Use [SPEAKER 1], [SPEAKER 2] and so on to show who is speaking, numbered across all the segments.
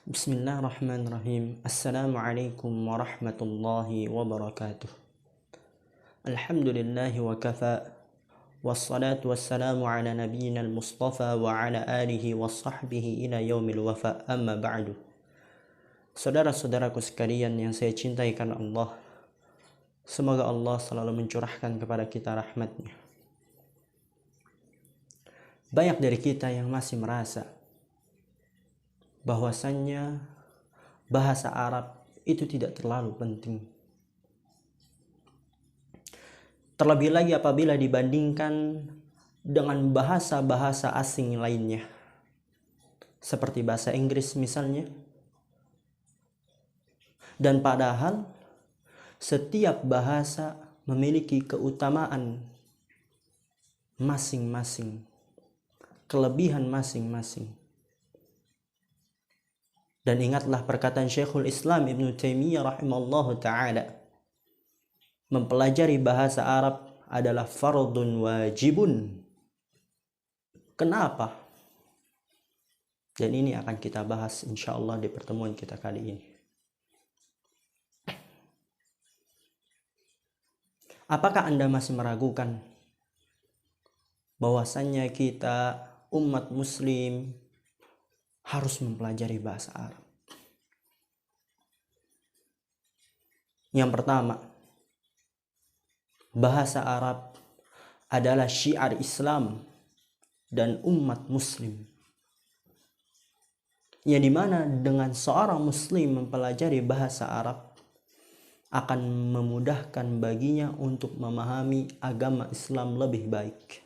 [SPEAKER 1] Bismillahirrahmanirrahim. Assalamualaikum warahmatullahi wabarakatuh. Alhamdulillahi wa kafa. Wassalatu wassalamu ala nabiyyina al-mustafa wa ala alihi wa sahbihi ila yaumil wafa. Amma ba'du. Saudara-saudaraku sekalian yang saya cintai karena Allah, semoga Allah selalu mencurahkan kepada kita rahmatnya. Banyak dari kita yang masih merasa bahwasannya bahasa Arab itu tidak terlalu penting. Terlebih lagi apabila dibandingkan dengan bahasa-bahasa asing lainnya. Seperti bahasa Inggris misalnya. Dan padahal setiap bahasa memiliki keutamaan masing-masing, kelebihan masing-masing. Dan ingatlah perkataan Syekhul Islam Ibn Taimiyah rahimallahu ta'ala. Mempelajari bahasa Arab adalah fardun wajibun. Kenapa? Dan ini akan kita bahas insyaallah di pertemuan kita kali ini. Apakah Anda masih meragukan bahwasannya kita umat muslim harus mempelajari bahasa Arab? Yang pertama, bahasa Arab adalah syiar Islam dan umat muslim. Yang dimana dengan seorang muslim mempelajari bahasa Arab akan memudahkan baginya untuk memahami agama Islam lebih baik.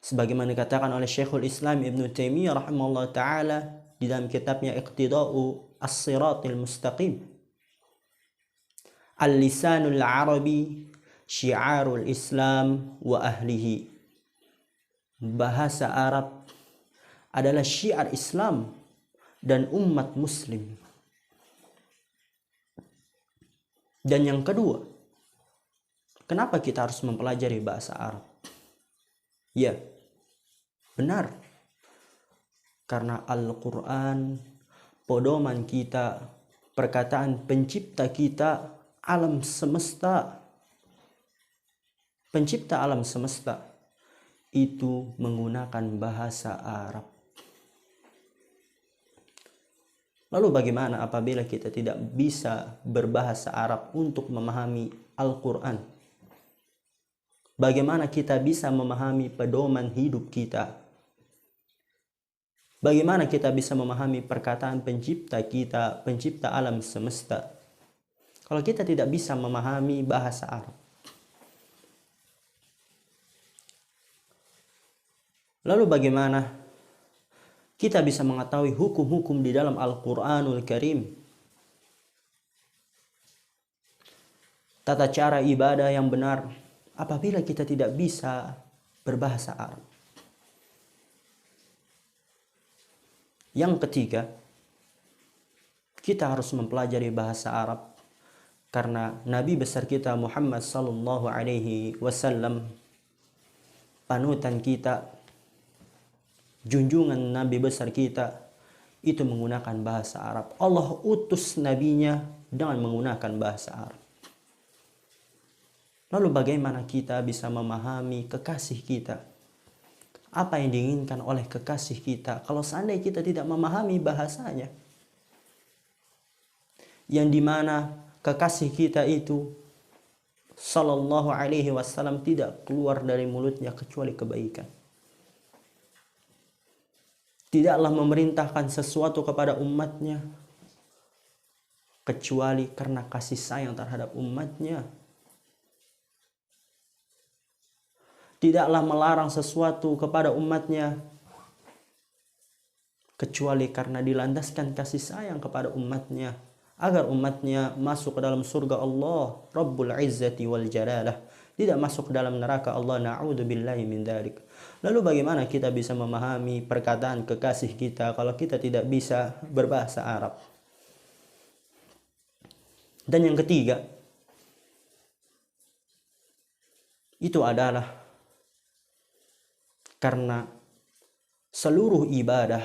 [SPEAKER 1] Sebagaimana dikatakan oleh Syekhul Islam Ibn Taimiyah rahimahullah ta'ala di dalam kitabnya Iqtida'u As-Siratil Mustaqim. Al-lisanul arabi syiarul Islam wa ahlihi. Bahasa Arab adalah syiar Islam dan umat muslim. Dan yang kedua, kenapa kita harus mempelajari bahasa Arab? Ya, benar. Karena Al-Quran, pedoman kita, perkataan pencipta kita, alam semesta, pencipta alam semesta, itu menggunakan bahasa Arab. Lalu bagaimana apabila kita tidak bisa berbahasa Arab untuk memahami Al-Quran? Bagaimana kita bisa memahami pedoman hidup kita? Bagaimana kita bisa memahami perkataan pencipta kita, pencipta alam semesta, kalau kita tidak bisa memahami bahasa Arab? Lalu bagaimana kita bisa mengetahui hukum-hukum di dalam Al-Quranul Karim? Tata cara ibadah yang benar apabila kita tidak bisa berbahasa Arab. Yang ketiga, kita harus mempelajari bahasa Arab karena Nabi besar kita Muhammad sallallahu alaihi wasallam, panutan kita, junjungan Nabi besar kita, itu menggunakan bahasa Arab. Allah utus nabinya dengan menggunakan bahasa Arab. Lalu bagaimana kita bisa memahami kekasih kita? Apa yang diinginkan oleh kekasih kita kalau seandainya kita tidak memahami bahasanya? Yang dimana kekasih kita itu sallallahu alaihi wasallam tidak keluar dari mulutnya kecuali kebaikan. Tidaklah memerintahkan sesuatu kepada umatnya kecuali karena kasih sayang terhadap umatnya. Tidaklah melarang sesuatu kepada umatnya kecuali karena dilandaskan kasih sayang kepada umatnya, agar umatnya masuk ke dalam surga Allah Rabbul Izzati wal Jalalah, tidak masuk ke dalam neraka Allah, na'udzubillahi min dzalik. Lalu bagaimana kita bisa memahami perkataan kekasih kita kalau kita tidak bisa berbahasa Arab? Dan yang ketiga, itu adalah karena seluruh ibadah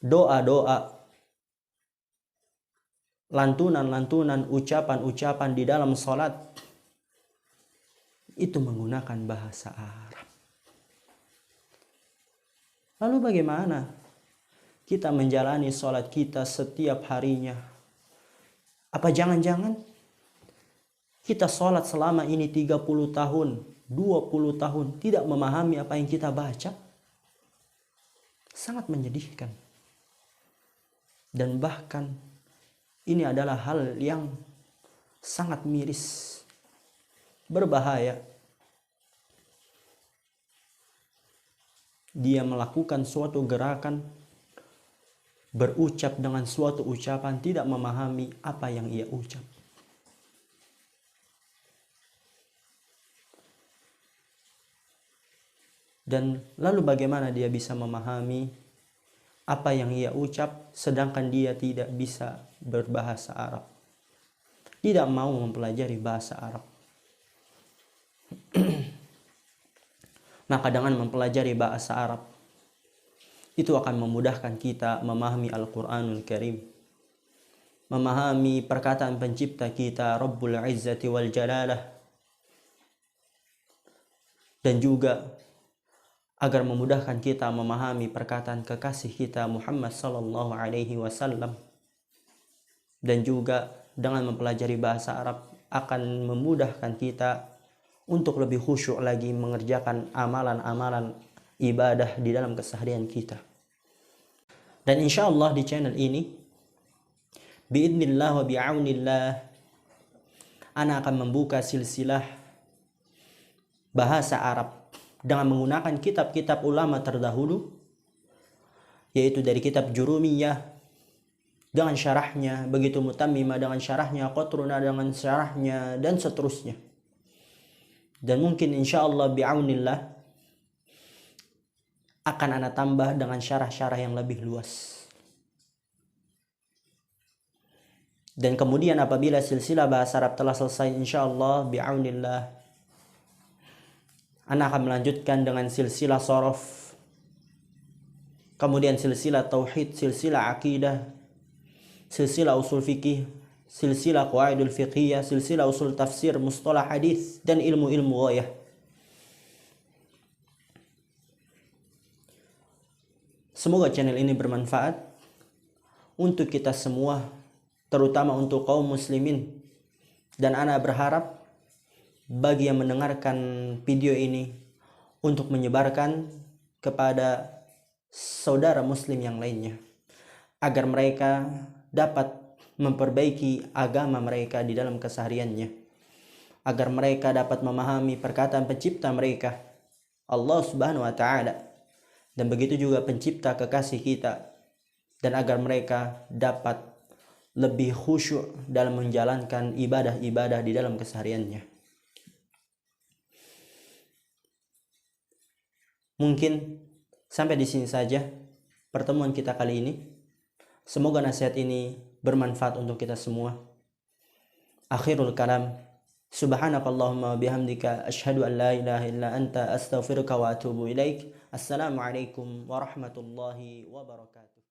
[SPEAKER 1] doa-doa, lantunan-lantunan, ucapan-ucapan di dalam salat itu menggunakan bahasa Arab. Lalu bagaimana kita menjalani salat kita setiap harinya? Apa jangan-jangan kita salat selama ini 30 tahun, 20 tahun tidak memahami apa yang kita baca? Sangat menyedihkan. Dan bahkan ini adalah hal yang sangat miris, berbahaya. Dia melakukan suatu gerakan, berucap dengan suatu ucapan, tidak memahami apa yang ia ucap. Dan lalu bagaimana dia bisa memahami apa yang ia ucap sedangkan dia tidak bisa berbahasa Arab, tidak mau mempelajari bahasa Arab? Maka dengan mempelajari bahasa Arab itu akan memudahkan kita memahami Al-Quranul Karim, memahami perkataan pencipta kita Rabbul Izzati wal Jalalah, dan juga agar memudahkan kita memahami perkataan kekasih kita Muhammad sallallahu alaihi wasallam. Dan juga dengan mempelajari bahasa Arab akan memudahkan kita untuk lebih khusyuk lagi mengerjakan amalan-amalan ibadah di dalam keseharian kita. Dan insya Allah di channel ini biidznillah wa bi'aunillah ana akan membuka silsilah bahasa Arab dengan menggunakan kitab-kitab ulama terdahulu, yaitu dari kitab Jurumiyah dengan syarahnya, begitu Mutammimah dengan syarahnya, Qatrunah dengan syarahnya, dan seterusnya. Dan mungkin insya Allah bi'aunillah akan ana tambah dengan syarah-syarah yang lebih luas. Dan kemudian apabila silsilah bahasa Arab telah selesai, insya Allah bi'aunillah ana akan melanjutkan dengan silsilah sorof, kemudian silsilah tauhid, silsilah akidah, silsilah usul fikih, silsilah qawaidul fiqhiyah, silsilah usul tafsir, mustalah hadis, dan ilmu-ilmu ghayah. Semoga channel ini bermanfaat untuk kita semua, terutama untuk kaum muslimin. Dan ana berharap bagi yang mendengarkan video ini untuk menyebarkan kepada saudara muslim yang lainnya, agar mereka dapat memperbaiki agama mereka di dalam kesehariannya, agar mereka dapat memahami perkataan pencipta mereka, Allah Subhanahu wa Ta'ala, dan begitu juga pencipta kekasih kita, dan agar mereka dapat lebih khusyuk dalam menjalankan ibadah-ibadah di dalam kesehariannya. Mungkin sampai di sini saja pertemuan kita kali ini. Semoga nasihat ini bermanfaat untuk kita semua. Akhirul kalam, subhanakallahumma bihamdika asyhadu an la ilaha illa anta astaghfiruka wa atubu ilaik. Assalamualaikum warahmatullahi wabarakatuh.